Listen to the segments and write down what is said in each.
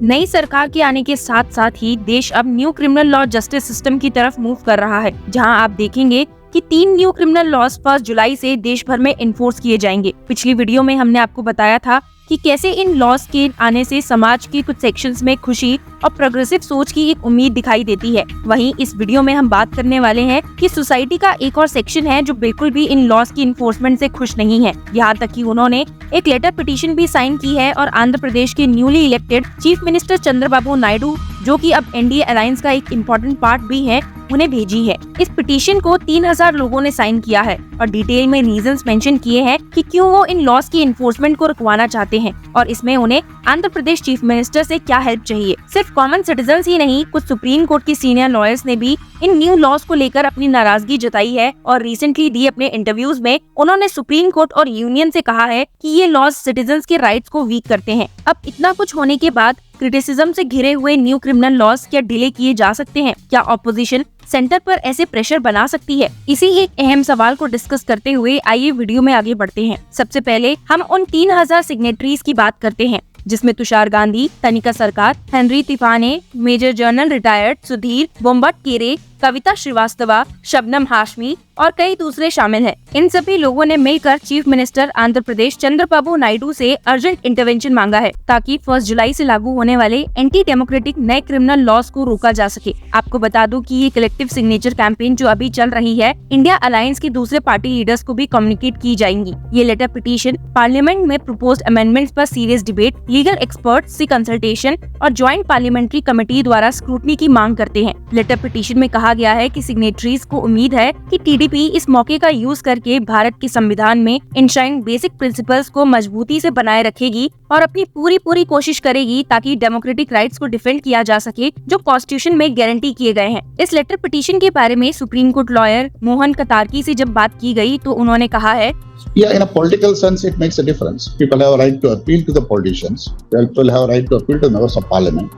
नई सरकार के आने के साथ साथ ही देश अब new criminal law justice system की तरफ मूव कर रहा है, जहां आप देखेंगे कि 3 न्यू क्रिमिनल लॉज 1 जुलाई से देश भर में इन्फोर्स किए जाएंगे। पिछली वीडियो में हमने आपको बताया था कि कैसे इन लॉज के आने से समाज के कुछ सेक्शंस में खुशी और प्रोग्रेसिव सोच की एक उम्मीद दिखाई देती है। वहीं इस वीडियो में हम बात करने वाले हैं कि सोसाइटी का एक और सेक्शन है जो बिल्कुल भी इन लॉज की इन्फोर्समेंट से खुश नहीं है। यहाँ तक कि उन्होंने एक लेटर पिटीशन भी साइन की है और आंध्र प्रदेश के newly elected chief minister Chandrababu Naidu, जो कि अब एनडीए अलायंस का एक इम्पोर्टेंट पार्ट भी है, उन्हें भेजी है। इस पिटीशन को 3000 लोगों ने साइन किया है और डिटेल में रीजंस मेंशन किए हैं कि क्यों वो इन लॉज की इन्फोर्समेंट को रुकवाना चाहते हैं और इसमें उन्हें आंध्र प्रदेश चीफ मिनिस्टर से क्या हेल्प चाहिए। सिर्फ कॉमन सिटीजन्स ही नहीं, कुछ सुप्रीम कोर्ट के सीनियर लॉयर्स ने भी इन न्यू लॉज को लेकर अपनी नाराजगी जताई है और रिसेंटली दी अपने इंटरव्यूज में उन्होंने सुप्रीम कोर्ट और यूनियन से कहा है कि ये लॉज सिटीजन्स के राइट्स को वीक करते हैं। अब इतना कुछ होने के बाद क्रिटिसिज्म से घिरे हुए न्यू क्रिमिनल लॉज क्या डिले किए जा सकते हैं? क्या ऑपोजिशन सेंटर पर ऐसे प्रेशर बना सकती है? इसी एक अहम सवाल को डिस्कस करते हुए आइए वीडियो में आगे बढ़ते हैं। सबसे पहले हम उन 3000 सिग्नेटरीज की बात करते हैं जिसमें Tushar Gandhi, Tanika Sarkar, Henri Tiphagne, major general retired Sudhir Bombatkere, Kavita Srivastava, Shabnam Hashmi और कई दूसरे शामिल हैं। इन सभी लोगों ने मिलकर चीफ मिनिस्टर आंध्र प्रदेश चंद्रबाबू नायडू से अर्जेंट इंटरवेंशन मांगा है ताकि 1 जुलाई से लागू होने वाले एंटी डेमोक्रेटिक नए क्रिमिनल लॉज को रोका जा सके। आपको बता दूं कि ये कलेक्टिव सिग्नेचर कैंपेन जो अभी चल रही है, इंडिया अलायंस के दूसरे पार्टी लीडर्स को भी कम्युनिकेट की जाएंगी। ये लेटर पिटीशन पार्लियामेंट में प्रपोज्ड अमेंडमेंट्स पर सीरियस डिबेट, लीगल एक्सपर्ट्स से कंसल्टेशन और ज्वाइंट पार्लियामेंट्री कमेटी द्वारा स्क्रूटनी की मांग करते हैं। लेटर पिटीशन में कहा गया है कि सिग्नेटरीज को उम्मीद है कि टीडीपी इस मौके का यूज करके भारत के संविधान में इंश्राइंड बेसिक प्रिंसिपल्स को मजबूती से बनाए रखेगी और अपनी पूरी कोशिश करेगी ताकि डेमोक्रेटिक राइट्स को डिफेंड किया जा सके जो कॉन्स्टिट्यूशन में गारंटी किए गए हैं। इस लेटर पिटीशन के बारे में सुप्रीम कोर्ट लॉयर मोहन कतारकी से जब बात की गई तो उन्होंने कहा है, Yeah, in a political sense, it makes a difference. People have a right to appeal to the politicians. People have a right to appeal to members of parliament.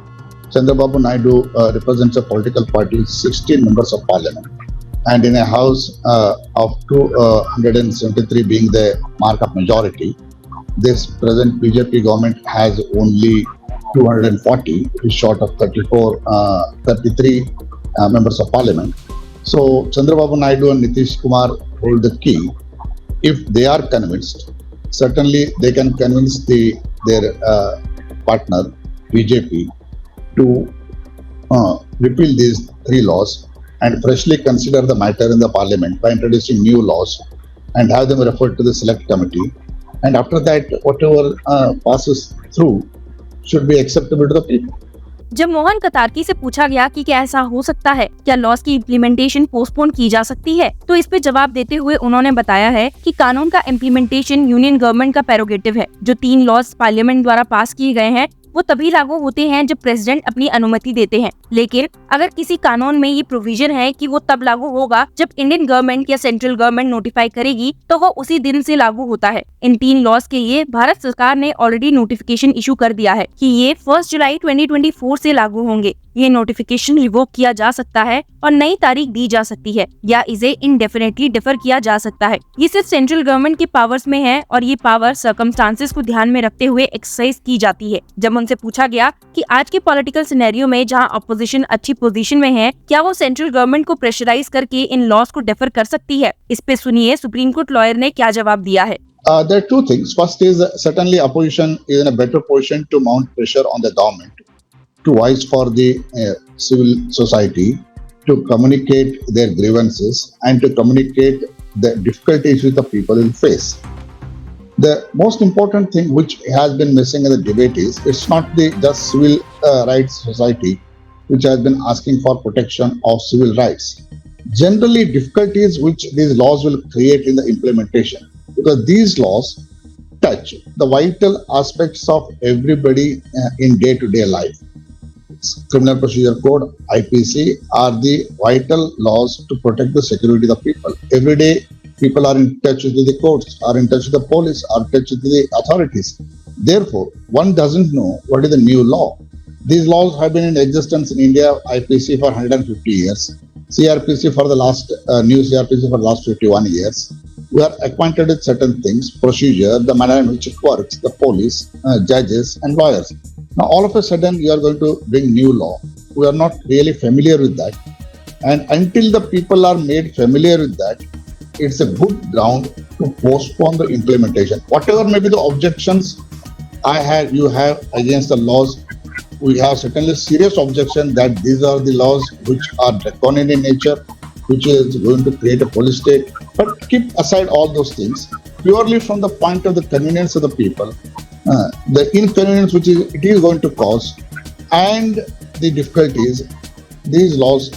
Chandrababu Naidu represents a political party, 16 members of parliament. And in a house of 273 being the mark of majority, this present BJP government has only 240, short of 33 members of parliament. So Chandrababu Naidu and Nitish Kumar hold the key. If they are convinced, certainly they can convince their partner BJP to repeal these 3 laws and freshly consider the matter in the parliament by introducing new laws and have them referred to the select committee. And after that, whatever passes through should be acceptable to the people. जब मोहन कतारकी से पूछा गया कि क्या ऐसा हो सकता है, क्या लॉज की इम्प्लीमेंटेशन पोस्टपोन की जा सकती है, तो इस पे जवाब देते हुए उन्होंने बताया है कि कानून का इम्प्लीमेंटेशन यूनियन गवर्नमेंट का प्रेरोगेटिव है। जो 3 लॉज पार्लियामेंट द्वारा पास किए गए हैं वो तभी लागू होते हैं जब प्रेसिडेंट अपनी अनुमति देते हैं। लेकिन अगर किसी कानून में ये प्रोविजन है कि वो तब लागू होगा जब इंडियन गवर्नमेंट या सेंट्रल गवर्नमेंट नोटिफाई करेगी तो वो उसी दिन से लागू होता है। इन 3 लॉज के लिए भारत सरकार ने ऑलरेडी नोटिफिकेशन इशू कर दिया है कि ये 1 जुलाई 2024 से लागू होंगे। ये नोटिफिकेशन रिवोक किया जा सकता है और नई तारीख दी जा सकती है या इसे इंडेफिनेटली डिफर किया जा सकता है। ये सिर्फ सेंट्रल गवर्नमेंट के पावर्स में है और ये पावर सर्कमस्टांसेस को ध्यान में रखते हुए एक्सरसाइज की जाती है। जब उनसे पूछा गया कि आज के पॉलिटिकल सिनेरियो में जहां अपोजिशन अच्छी पोजीशन में है, क्या वो सेंट्रल गवर्नमेंट को प्रेशराइज करके इन लॉज को डिफर कर सकती है, इस पे सुनिए सुप्रीम कोर्ट लॉयर ने क्या जवाब दिया है। There are 2 things. First is certainly opposition is in a better position to mount pressure on the government to voice for the civil society to communicate their grievances and to communicate the difficulties which the people will face. The most important thing which has been missing in the debate is it's not the just civil rights society which has been asking for protection of civil rights. Generally, difficulties which these laws will create in the implementation, because these laws touch the vital aspects of everybody in day-to-day life. Criminal Procedure Code, IPC are the vital laws to protect the security of the people. Every day, people are in touch with the courts, are in touch with the police, are in touch with the authorities. Therefore, one doesn't know what is the new law. These laws have been in existence in India, IPC for 150 years, CRPC for the last, new CRPC for the last 51 years. We are acquainted with certain things, procedure, the manner in which it works, the police, judges and lawyers. Now, all of a sudden, you are going to bring new law. We are not really familiar with that. And until the people are made familiar with that, it's a good ground to postpone the implementation. Whatever may be the objections you have against the laws, we have certainly serious objection that these are the laws which are draconian in nature, which is going to create a police state. But keep aside all those things, purely from the point of the convenience of the people, the inconvenience which it is going to cause, and the difficulties, these laws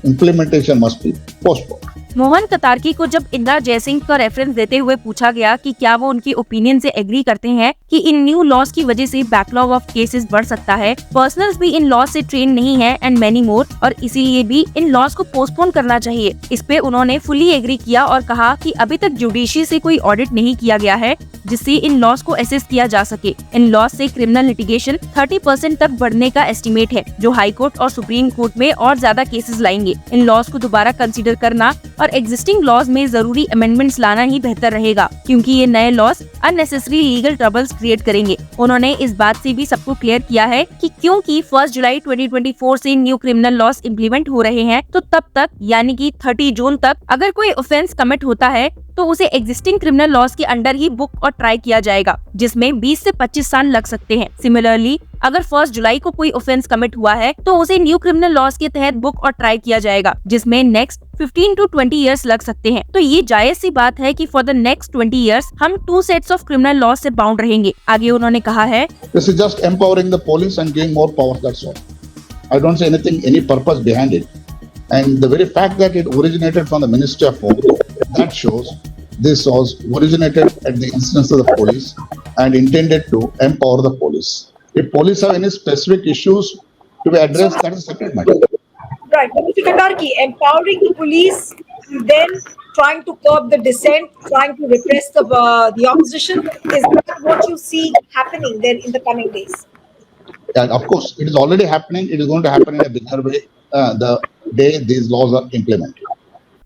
implementation must be postponed. Mohan कतारकी को जब इंदिरा जयसिंह का reference देते हुए पूछा गया कि क्या वो उनकी ओपिनियन से एग्री करते हैं कि इन न्यू लॉज की वजह से बैकलॉग ऑफ केसेस बढ़ सकता है, पर्सनल्स भी इन लॉज से ट्रेन नहीं है एंड मैनी मोर, और इसीलिए भी इन लॉज को पोस्टपोन करना चाहिए। इस पे उन्होंने फुली एग्री किया और कहा कि अभी तक जुडिशरी से कोई ऑडिट नहीं किया गया है जिससे इन लॉज को असेस किया जा सके। इन लॉज से क्रिमिनल लिटिगेशन 30% तक बढ़ने का एस्टिमेट है, जो हाई कोर्ट और सुप्रीम कोर्ट में और ज्यादा केसेस लाएंगे। इन लॉज को दोबारा कंसीडर करना और एग्जिस्टिंग लॉज में जरूरी अमेंडमेंट्स लाना ही बेहतर रहेगा, क्योंकि ये नए laws unnecessary legal troubles create करेंगे। उन्होंने इस बात से भी सबको क्लियर किया है कि क्योंकि 1 जुलाई 2024 से न्यू क्रिमिनल लॉज इम्प्लीमेंट हो रहे हैं, तो तब तक यानी कि 30 जून तक अगर कोई ऑफेंस कमिट होता है तो उसे एग्जिस्टिंग क्रिमिनल लॉज के अंडर ही बुक और ट्राई किया जाएगा, जिसमें 20 से 25 साल लग सकते हैं। सिमिलरली अगर 1 जुलाई को कोई ऑफेंस कमिट हुआ है तो उसे न्यू क्रिमिनल लॉज के तहत बुक और ट्राई किया जाएगा, जिसमें नेक्स्ट 15 to 20 इयर्स लग सकते हैं। तो ये जायज सी बात है कि फॉर द नेक्स्ट 20 इयर्स हम 2 सेट्स ऑफ क्रिमिनल लॉज से बाउंड रहेंगे। आगे उन्होंने कहा है, This is just empowering the police and giving more power, that's all. I don't see any purpose behind it. And the very fact that it originated from the Ministry of Home, that shows this was originated at the instance of the police and intended to empower the police. If police have any specific issues to be addressed, that is a separate matter. Right, but Mr. Katarki, empowering the police, then trying to curb the dissent, trying to repress the opposition, is that what you see happening then in the coming days? And of course, it is already happening. It is going to happen in a bigger way the day these laws are implemented.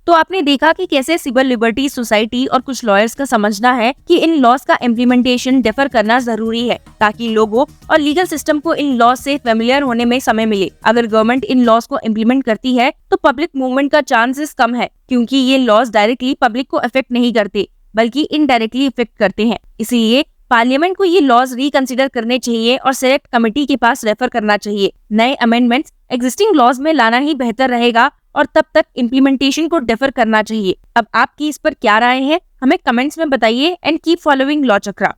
तो आपने देखा कि कैसे civil liberty society और कुछ lawyers का समझना है कि इन लॉज का इम्प्लीमेंटेशन डिफर करना जरूरी है, ताकि लोगों और लीगल सिस्टम को इन लॉज से फेमिलियर होने में समय मिले। अगर गवर्नमेंट इन लॉज को इम्प्लीमेंट करती है तो पब्लिक मूवमेंट का चांसेस कम है, क्योंकि ये लॉज डायरेक्टली पब्लिक को अफेक्ट नहीं करते बल्कि इनडायरेक्टली इफेक्ट करते हैं। इसीलिए पार्लियामेंट को ये लॉज रिकंसिडर करने चाहिए और सेलेक्ट कमेटी के पास रेफर करना चाहिए। नए अमेंडमेंट्स एग्जिस्टिंग लॉज में लाना ही बेहतर रहेगा और तब तक इम्प्लीमेंटेशन को डेफर करना चाहिए। अब आपकी इस पर क्या राय है, हमें कमेंट्स में बताइए and keep following law chakra.